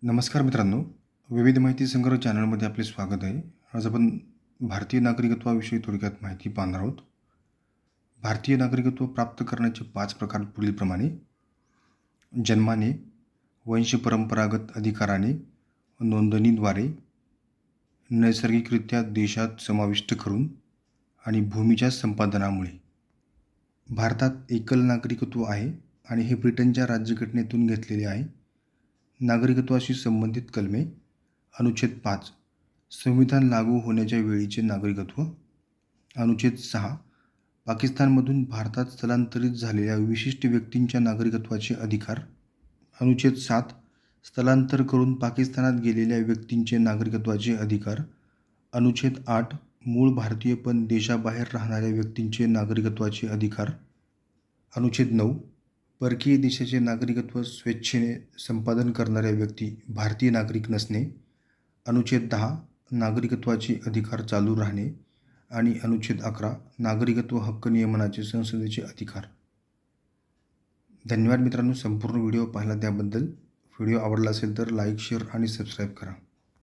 नमस्कार मित्रांनो, विविध माहिती संग्रह चॅनलमध्ये आपले स्वागत आहे. आज आपण भारतीय नागरिकत्वाविषयी थोडक्यात माहिती पाहणार आहोत. भारतीय नागरिकत्व प्राप्त करण्याचे 5 प्रकार पुढीलप्रमाणे: जन्माने, वंशपरंपरागत अधिकाराने, नोंदणीद्वारे, नैसर्गिकरित्या देशात समाविष्ट करून आणि भूमीच्या संपादनामुळे. भारतात एकल नागरिकत्व आहे आणि हे ब्रिटनच्या राज्यघटनेतून घेतलेले आहे. नागरिकत्वाशी संबंधित कलमे: अनुच्छेद 5 संविधान लागू होण्याच्या वेळीचे नागरिकत्व. अनुच्छेद 6 पाकिस्तानमधून भारतात स्थलांतरित झालेल्या विशिष्ट व्यक्तींच्या नागरिकत्वाचे अधिकार. अनुच्छेद 7 स्थलांतर करून पाकिस्तानात गेलेल्या व्यक्तींचे नागरिकत्वाचे अधिकार. अनुच्छेद 8 मूळ भारतीय पण देशाबाहेर राहणाऱ्या व्यक्तींचे नागरिकत्वाचे अधिकार. अनुच्छेद 9 परकीय देशाचे नागरिकत्व स्वेच्छेने संपादन करणाऱ्या व्यक्ती भारतीय नागरिक नसणे. अनुच्छेद 10 नागरिकत्वाचे अधिकार चालू राहणे. आणि अनुच्छेद 11 नागरिकत्व हक्क नियमनाचे संसदेचे अधिकार. धन्यवाद मित्रांनो, संपूर्ण व्हिडिओ पाहिला त्याबद्दल. व्हिडिओ आवडला असेल तर लाईक, शेअर आणि सबस्क्राईब करा.